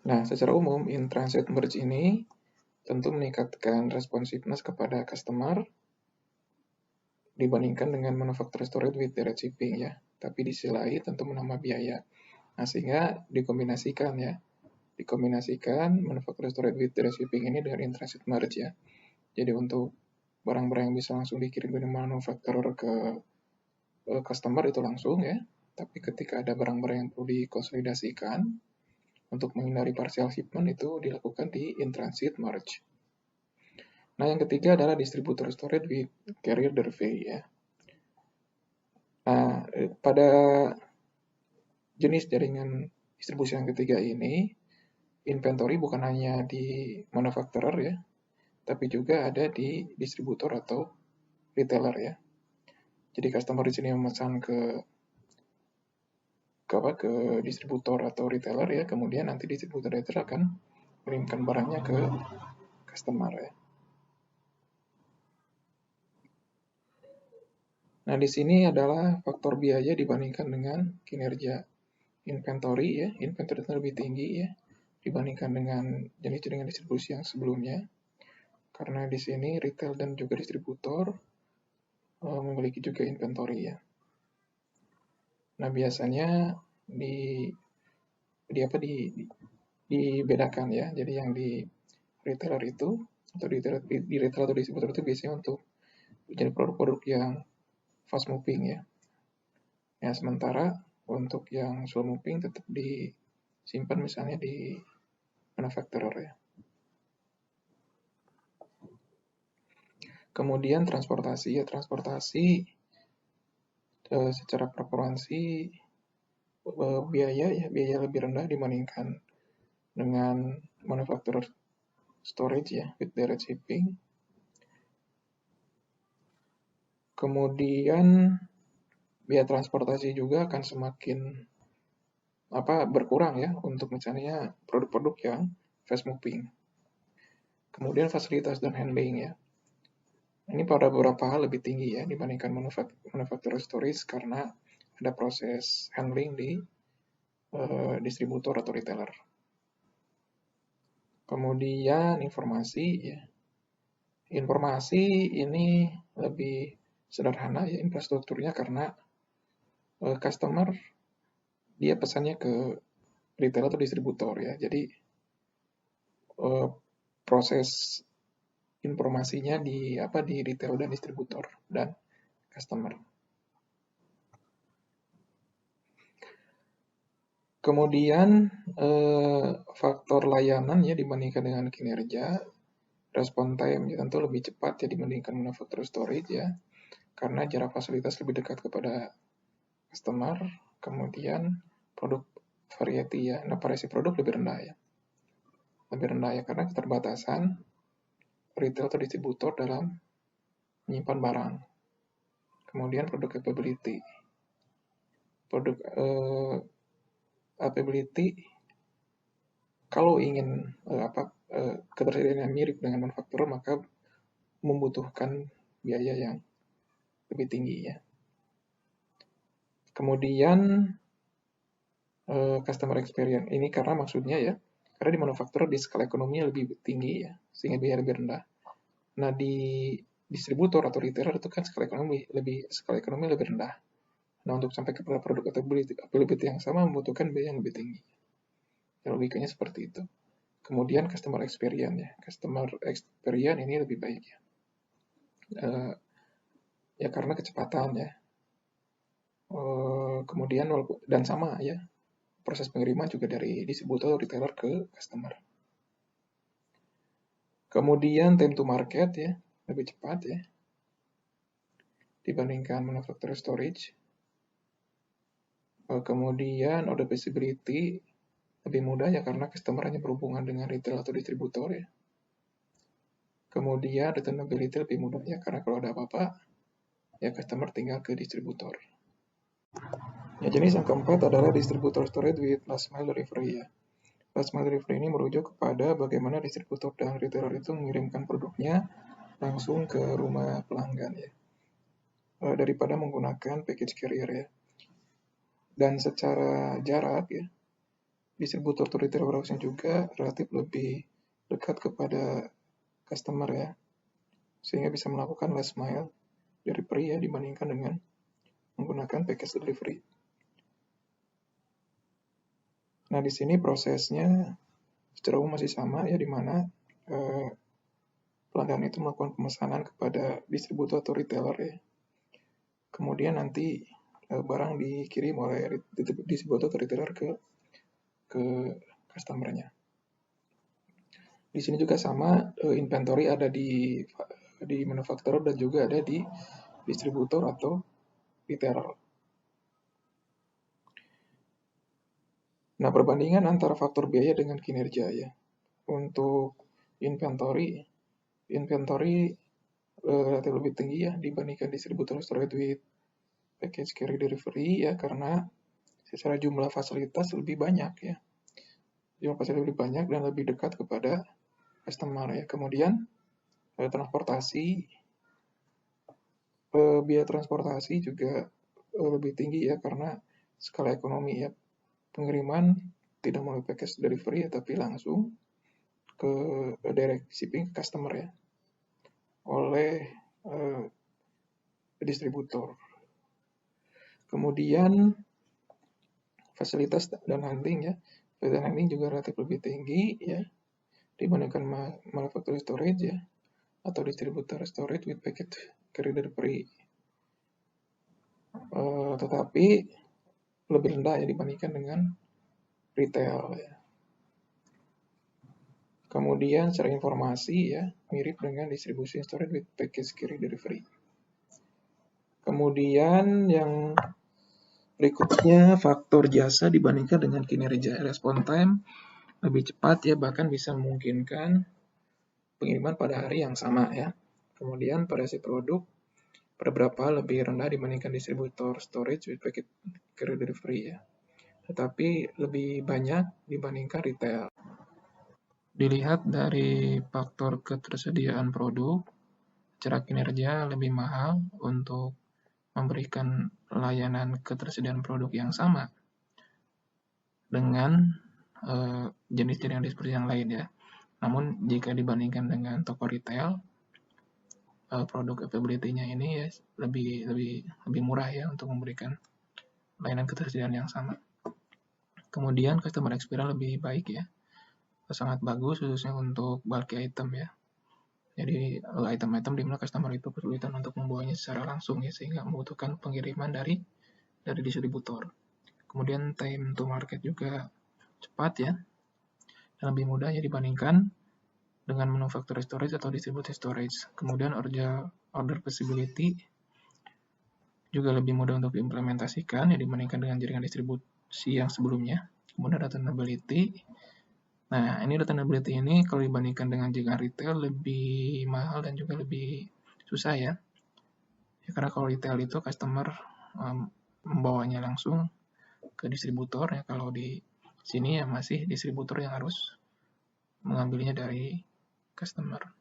Nah, secara umum, in-transit merge ini tentu meningkatkan responsiveness kepada customer dibandingkan dengan manufacturer storage with direct shipping ya. Tapi di sisi lain tentu menambah biaya. Nah, sehingga dikombinasikan manufacturer storage with direct shipping ini dengan in-transit merge ya. Jadi untuk barang-barang yang bisa langsung dikirim dari manufacturer ke customer itu langsung ya. Tapi ketika ada barang-barang yang perlu dikonsolidasikan untuk menghindari partial shipment itu dilakukan di in-transit merge. Nah, yang ketiga adalah distributor storage with carrier delivery ya. Nah, pada jenis jaringan distribusi yang ketiga ini, inventory bukan hanya di manufacturer ya, tapi juga ada di distributor atau retailer ya. Jadi customer di sini memesan ke distributor atau retailer ya, kemudian nanti distributor retailer akan mengirimkan barangnya ke customer ya. Nah, di sini adalah faktor biaya dibandingkan dengan kinerja inventory ya. Inventory itu lebih tinggi ya dibandingkan dengan jenis jaringan distribusi yang sebelumnya. Karena di sini retail dan juga distributor memiliki juga inventory ya. Nah, biasanya dibedakan ya. Jadi yang di retailer itu atau di retail atau distributor itu biasanya untuk jadi produk-produk yang fast moving ya. Ya, sementara untuk yang slow moving tetap disimpan misalnya di manufacturer ya. Kemudian transportasi ya, transportasi secara proporsi biaya lebih rendah dibandingkan dengan manufacturer storage ya with direct shipping. Kemudian biaya transportasi juga akan semakin berkurang ya untuk misalnya produk-produk yang fast moving. Kemudian fasilitas dan handling ya. Ini pada beberapa hal lebih tinggi ya dibandingkan manufacturer storage karena ada proses handling di distributor atau retailer. Kemudian informasi ya. Informasi ini lebih sederhana ya infrastrukturnya karena customer dia pesannya ke retailer atau distributor ya. Jadi proses informasinya di retail dan distributor dan customer. Kemudian faktor layanan ya dibandingkan dengan kinerja, respon time ya tentu lebih cepat ya dibandingkan manufacturer storage ya, karena jarak fasilitas lebih dekat kepada customer. Kemudian produk variety ya, nah variasi produk lebih rendah ya, karena keterbatasan retail atau distributor dalam menyimpan barang. Kemudian produk capability, kalau ingin ketersediaan yang mirip dengan manufaktur maka membutuhkan biaya yang lebih tinggi ya. Kemudian customer experience ini karena maksudnya ya, karena di manufaktur di skala ekonomi lebih tinggi ya, sehingga biaya lebih rendah. Nah, di distributor atau retailer itu kan skala ekonomi lebih rendah. Nah, untuk sampai kepada produk atau availability yang sama membutuhkan biaya yang lebih tinggi. Ya, logikanya seperti itu. Kemudian customer experience ya. Customer experience ini lebih baik ya. Ya karena kecepatan ya. Kemudian dan sama ya. Proses pengiriman juga dari distributor atau retailer ke customer. Kemudian time to market ya, lebih cepat ya dibandingkan manufacturer storage. Kemudian order visibility lebih mudah ya karena customer hanya berhubungan dengan retail atau distributor ya. Kemudian returnability lebih mudah ya karena kalau ada apa-apa ya customer tinggal ke distributor. Ya, jenis yang keempat adalah distributor storage with last mile delivery ya. Last mile delivery ini merujuk kepada bagaimana distributor dan retailer itu mengirimkan produknya langsung ke rumah pelanggan ya. Daripada menggunakan package carrier ya. Dan secara jarak ya, distributor to retail warehouse juga relatif lebih dekat kepada customer ya, sehingga bisa melakukan last mile delivery ya dibandingkan dengan menggunakan package delivery. Nah, di sini prosesnya secara umum masih sama ya, di mana pelanggan itu melakukan pemesanan kepada distributor atau retailer ya. Kemudian nanti barang dikirim oleh distributor atau retailer ke customer-nya. Di sini juga sama, inventory ada di manufacturer dan juga ada di distributor atau retailer. Nah, perbandingan antara faktor biaya dengan kinerja ya. Untuk inventory relatif lebih tinggi ya dibandingkan distributor storage with package carry delivery ya, karena secara jumlah fasilitas lebih banyak ya. Jumlah fasilitas lebih banyak dan lebih dekat kepada customer ya. Kemudian biaya transportasi juga lebih tinggi ya, karena skala ekonomi ya. Pengiriman tidak melalui package delivery ya, tapi langsung ke direct shipping ke customer ya oleh distributor. Kemudian fasilitas dan handling ya. Fasilitas dan handling juga relatif lebih tinggi ya dibandingkan manufacturer storage ya atau distributor storage with package carry delivery. Tetapi lebih rendah ya dibandingkan dengan retail ya. Kemudian secara informasi ya mirip dengan distribusi storage with package carry delivery. Kemudian yang berikutnya faktor jasa dibandingkan dengan kinerja. Respon time lebih cepat ya, bahkan bisa memungkinkan pengiriman pada hari yang sama ya. Kemudian variasi produk pada berapa lebih rendah dibandingkan distributor storage with package carry delivery ya. Tetapi lebih banyak dibandingkan retail. Dilihat dari faktor ketersediaan produk, secara kinerja lebih mahal untuk memberikan layanan ketersediaan produk yang sama dengan jenis jaringan distribusi yang lain ya. Namun jika dibandingkan dengan toko retail, produk availability-nya ini ya lebih murah ya untuk memberikan layanan ketersediaan yang sama. Kemudian customer experience lebih baik ya, sangat bagus khususnya untuk bulky item ya. Jadi item-item di mana customer itu kesulitan untuk membawanya secara langsung ya, sehingga membutuhkan pengiriman dari distributor. Kemudian time to market juga cepat ya dan lebih mudah ya dibandingkan dengan manufacturer storage atau distributor storage. Kemudian order visibility juga lebih mudah untuk diimplementasikan ya dibandingkan dengan jaringan distribusi yang sebelumnya. Kemudian returnability. Nah, ini returnability ini kalau dibandingkan dengan jaringan retail lebih mahal dan juga lebih susah ya. Karena kalau retail itu customer membawanya langsung ke distributor ya, kalau di sini ya masih distributor yang harus mengambilnya dari customer.